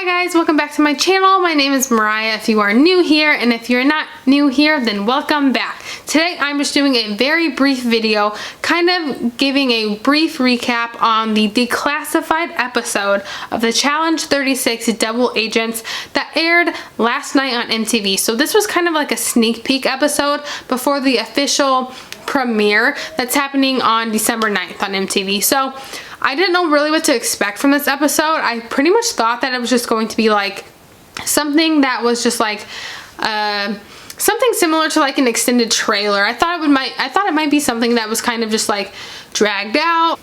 Hi guys, welcome back to my channel. My name is Mariah if you are new here, and if you're not new here, then welcome back. Today I'm just doing a very brief video, kind of giving a brief recap on the declassified episode of the Challenge 36 Double Agents that aired last night on MTV. So this was kind of like a sneak peek episode before the official premiere that's happening on December 9th on MTV. So I didn't know really what to expect from this episode. I pretty much thought that it was just going to be like something that was just like something similar to like an extended trailer. I thought it might be something that was kind of just like dragged out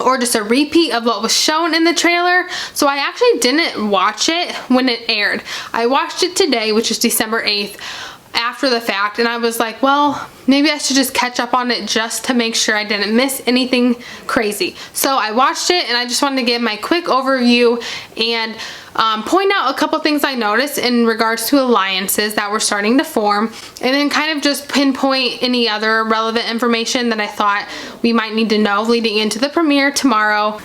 or just a repeat of what was shown in the trailer. So I actually didn't watch it when it aired. I watched it today, which is December 8th, after the fact, and I was like, well, maybe I should just catch up on it just to make sure I didn't miss anything crazy. So I watched it and I just wanted to give my quick overview and point out a couple things I noticed in regards to alliances that were starting to form, and then kind of just pinpoint any other relevant information that I thought we might need to know leading into the premiere tomorrow.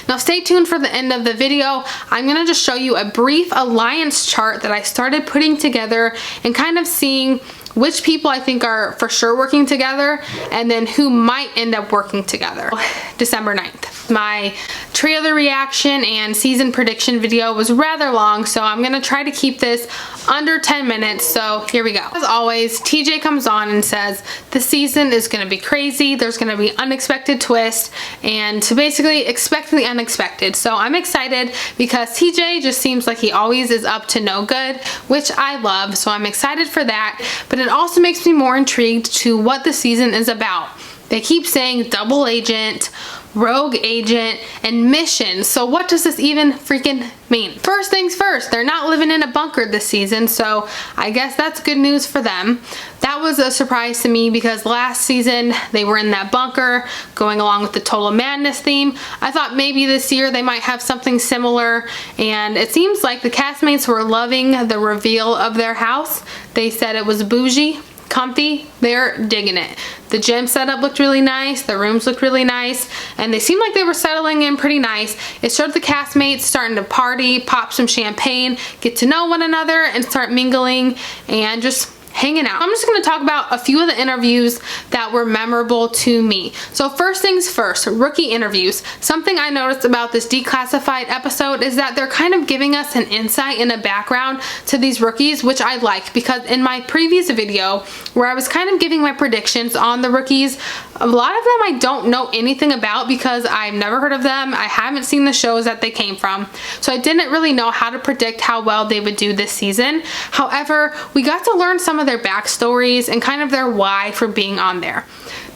Now stay tuned for the end of the video. I'm going to just show you a brief alliance chart that I started putting together and kind of seeing which people I think are for sure working together and then who might end up working together. December 9th. My trailer reaction and season prediction video was rather long, so I'm going to try to keep this under 10 minutes, so here we go. As always, TJ comes on and says the season is going to be crazy, there's going to be unexpected twists, and to basically expect the unexpected. So I'm excited because TJ just seems like he always is up to no good, which I love, so I'm excited for that. But it also makes me more intrigued to what the season is about. They keep saying double agent, rogue agent, and mission. So what does this even freaking mean? First things first, they're not living in a bunker this season, so I guess that's good news for them. That was a surprise to me because last season they were in that bunker going along with the Total Madness theme. I thought maybe this year they might have something similar, and it seems like the castmates were loving the reveal of their house. They said it was bougie, comfy, they're digging it. The gym setup looked really nice, the rooms looked really nice, and they seemed like they were settling in pretty nice. It showed the castmates starting to party, pop some champagne, get to know one another, and start mingling and just hanging out. I'm just going to talk about a few of the interviews that were memorable to me. So first things first, rookie interviews. Something I noticed about this declassified episode is that they're kind of giving us an insight and a background to these rookies, which I like, because in my previous video where I was kind of giving my predictions on the rookies, a lot of them I don't know anything about because I've never heard of them. I haven't seen the shows that they came from, so I didn't really know how to predict how well they would do this season. However, we got to learn some of their backstories and kind of their why for being on there.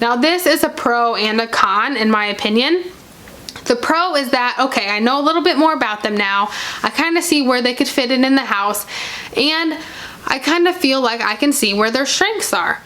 Now this is a pro and a con in my opinion. The pro is that, okay, I know a little bit more about them now. I kind of see where they could fit in the house, and I kind of feel like I can see where their strengths are.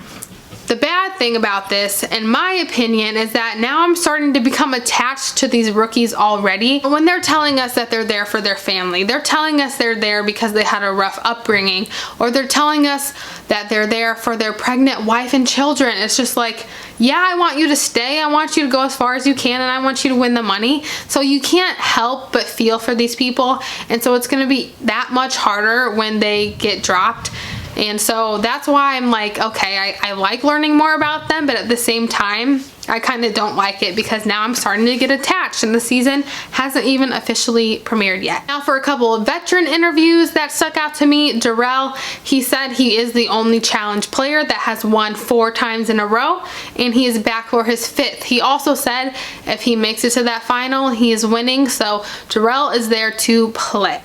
The bad thing about this, in my opinion, is that now I'm starting to become attached to these rookies already. When they're telling us that they're there for their family, they're telling us they're there because they had a rough upbringing, or they're telling us that they're there for their pregnant wife and children. It's just like, yeah, I want you to stay, I want you to go as far as you can, and I want you to win the money. So you can't help but feel for these people, and so it's going to be that much harder when they get dropped. And so that's why I'm like, okay, I like learning more about them, but at the same time, I kind of don't like it because now I'm starting to get attached and the season hasn't even officially premiered yet. Now for a couple of veteran interviews that stuck out to me, Darrell, he said he is the only challenge player that has won 4 times in a row, and he is back for his 5th. He also said if he makes it to that final, he is winning, so Darrell is there to play.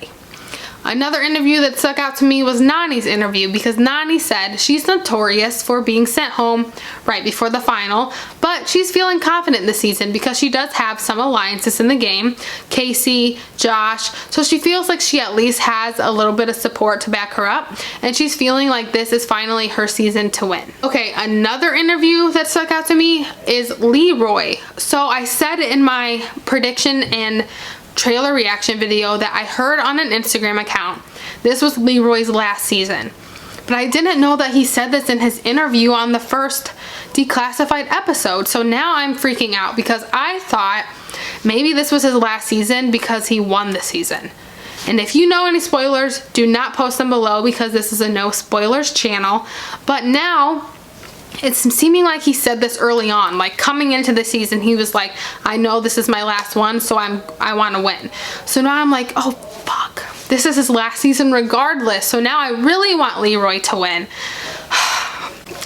Another interview that stuck out to me was Nany's interview, because Nany said she's notorious for being sent home right before the final, but she's feeling confident this season because she does have some alliances in the game, Casey, Josh, so she feels like she at least has a little bit of support to back her up, and she's feeling like this is finally her season to win. Okay, another interview that stuck out to me is Leroy. So I said in my prediction and trailer reaction video that I heard on an Instagram account this was Leroy's last season, but I didn't know that he said this in his interview on the first declassified episode. So now I'm freaking out because I thought maybe this was his last season because he won the season. And if you know any spoilers, do not post them below because this is a no spoilers channel. But now, it's seeming like he said this early on, like coming into the season, he was like, I know this is my last one, so I want to win. So now I'm like, oh fuck, this is his last season regardless. So now I really want Leroy to win.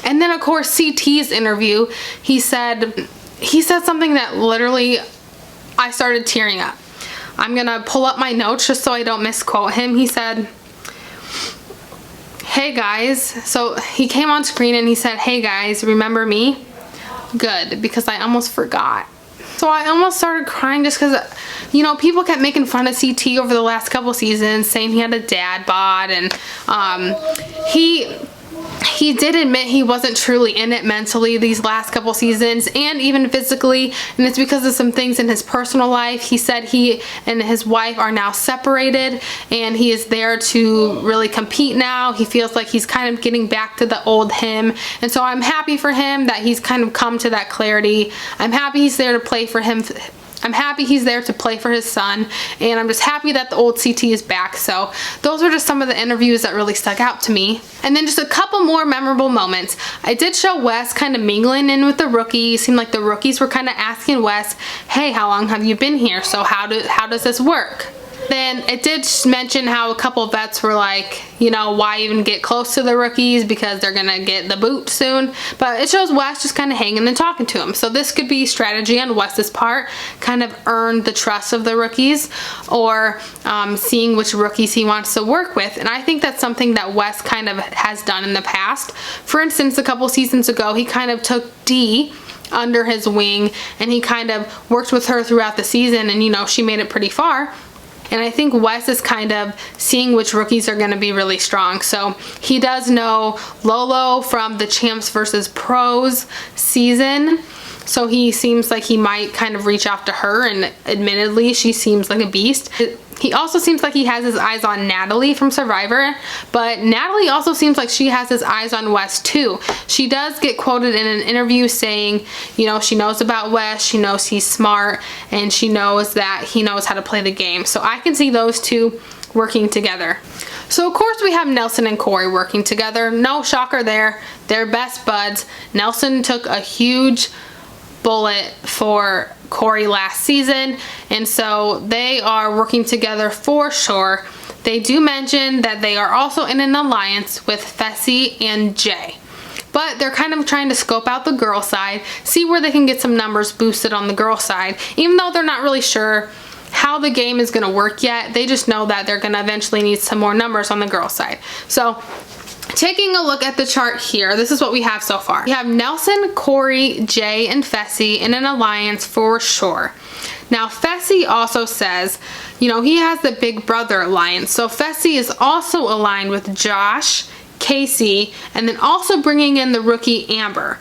And then of course CT's interview, he said something that literally I started tearing up. I'm gonna pull up my notes just so I don't misquote him. He said, hey guys, so he came on screen and he said, hey guys, remember me? Good, because I almost forgot. So I almost started crying just because, you know, people kept making fun of CT over the last couple seasons, saying he had a dad bod, and he did admit he wasn't truly in it mentally these last couple seasons and even physically, and it's because of some things in his personal life. He said he and his wife are now separated and he is there to really compete now. He feels like he's kind of getting back to the old him, and so I'm happy for him that he's kind of come to that clarity. I'm happy he's there to play for him. I'm happy he's there to play for his son, and I'm just happy that the old CT is back. So those were just some of the interviews that really stuck out to me. And then just a couple more memorable moments. I did show Wes kind of mingling in with the rookies. It seemed like the rookies were kind of asking Wes, hey, how long have you been here? So how does this work? Then it did mention how a couple vets were like, you know, why even get close to the rookies because they're gonna get the boot soon. But it shows Wes just kind of hanging and talking to him. So this could be strategy on Wes's part, kind of earn the trust of the rookies, or seeing which rookies he wants to work with. And I think that's something that Wes kind of has done in the past. For instance, a couple seasons ago, he kind of took Dee under his wing and he kind of worked with her throughout the season, and you know, she made it pretty far. And I think Wes is kind of seeing which rookies are going to be really strong. So he does know Lolo from the Champs versus Pros season. So he seems like he might kind of reach out to her, and admittedly, she seems like a beast. He also seems like he has his eyes on Natalie from Survivor, but Natalie also seems like she has his eyes on Wes too. She does get quoted in an interview saying, you know, she knows about Wes, she knows he's smart, and she knows that he knows how to play the game. So I can see those two working together. So of course we have Nelson and Cory working together. No shocker there. They're best buds. Nelson took a huge bullet for Cory last season, and so they are working together for sure. They do mention that they are also in an alliance with Fessy and Jay, but they're kind of trying to scope out the girl side, see where they can get some numbers boosted on the girl side, even though they're not really sure how the game is going to work yet. They just know that they're going to eventually need some more numbers on the girl side. So taking a look at the chart here, this is what we have so far. We have Nelson, Cory, Jay, and Fessy in an alliance for sure. Now Fessy also says, you know, he has the Big Brother alliance. So Fessy is also aligned with Josh, Casey, and then also bringing in the rookie Amber.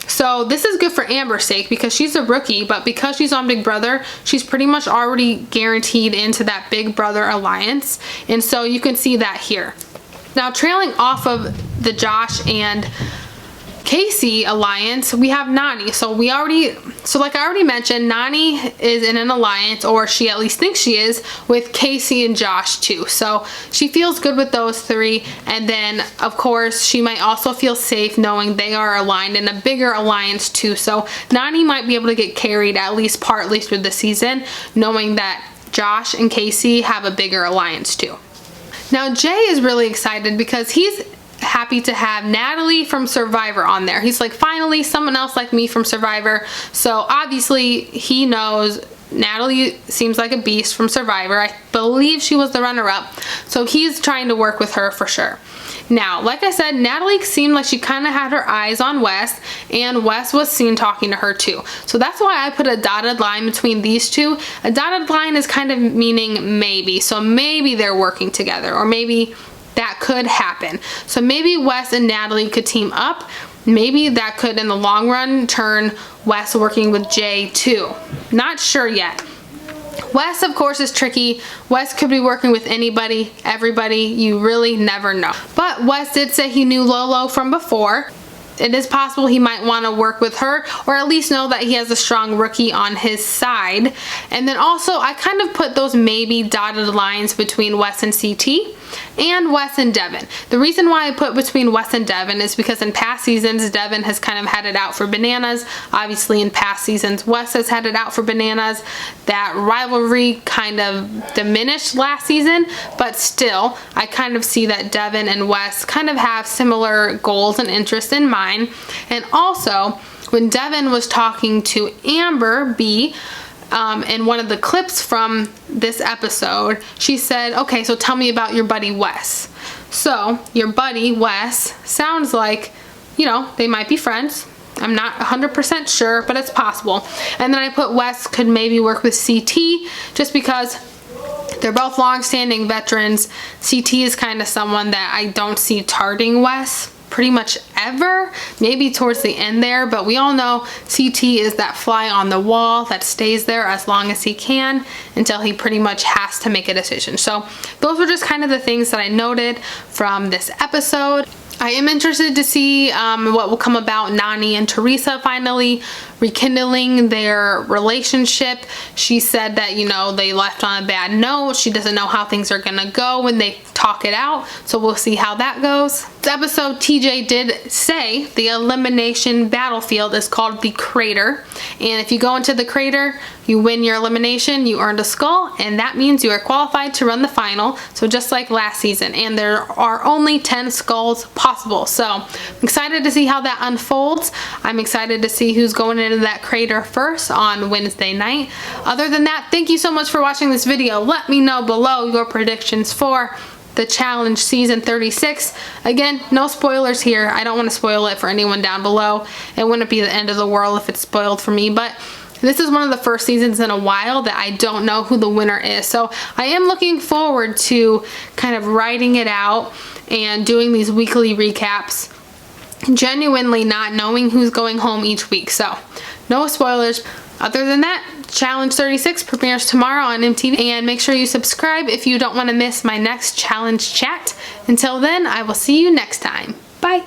So this is good for Amber's sake because she's a rookie, but because she's on Big Brother, she's pretty much already guaranteed into that Big Brother alliance. And so you can see that here. Now trailing off of the Josh and Casey alliance, we have Nany. So like I already mentioned, Nany is in an alliance, or she at least thinks she is, with Casey and Josh too. So she feels good with those three, and then of course she might also feel safe knowing they are aligned in a bigger alliance too. So Nany might be able to get carried at least partly through the season, knowing that Josh and Casey have a bigger alliance too. Now Jay is really excited because he's happy to have Natalie from Survivor on there. He's like, finally someone else like me from Survivor. So obviously he knows Natalie seems like a beast from Survivor. I believe she was the runner-up. So he's trying to work with her for sure. Now, like I said, Natalie seemed like she kind of had her eyes on Wes, and Wes was seen talking to her too. So that's why I put a dotted line between these two. A dotted line is kind of meaning maybe. So maybe they're working together, or maybe that could happen. So maybe Wes and Natalie could team up. Maybe that could, in the long run, turn Wes working with Jay too. Not sure yet. Wes, of course, is tricky. Wes could be working with anybody, everybody. You really never know. But Wes did say he knew Lolo from before. it is possible he might want to work with her, or at least know that he has a strong rookie on his side. And then also I kind of put those maybe dotted lines between Wes and CT and Wes and Devin. The reason why I put between Wes and Devin is because in past seasons Devin has kind of had it out for Bananas. Obviously in past seasons Wes has had it out for Bananas. That rivalry kind of diminished last season, but still I kind of see that Devin and Wes kind of have similar goals and interests in mind. And also when Devin was talking to Amber B in one of the clips from this episode, she said, okay, so tell me about your buddy Wes. So your buddy Wes sounds like, you know, they might be friends. I'm not 100% sure, but it's possible. And then I put Wes could maybe work with CT just because they're both long-standing veterans. CT is kind of someone that I don't see targeting Wes pretty much ever, maybe towards the end there, but we all know CT is that fly on the wall that stays there as long as he can until he pretty much has to make a decision. So those were just kind of the things that I noted from this episode. I am interested to see what will come about Nany and Teresa finally rekindling their relationship. She said that, you know, they left on a bad note. She doesn't know how things are gonna go when they talk it out, so we'll see how that goes. This episode, TJ did say the elimination battlefield is called the Crater, and if you go into the Crater, you win your elimination, you earned a skull, and that means you are qualified to run the final, so just like last season. And there are only 10 skulls possible, so I'm excited to see how that unfolds. I'm excited to see who's going into that Crater first on Wednesday night. Other than that, thank you so much for watching this video. Let me know below your predictions for the challenge season 36. Again, no spoilers here. I don't want to spoil it for anyone down below. It wouldn't be the end of the world if it's spoiled for me, but this is one of the first seasons in a while that I don't know who the winner is. So I am looking forward to kind of writing it out and doing these weekly recaps, genuinely not knowing who's going home each week. So no spoilers. Other than that, Challenge 36 premieres tomorrow on MTV, and make sure you subscribe if you don't want to miss my next challenge chat. Until then, I will see you next time. Bye.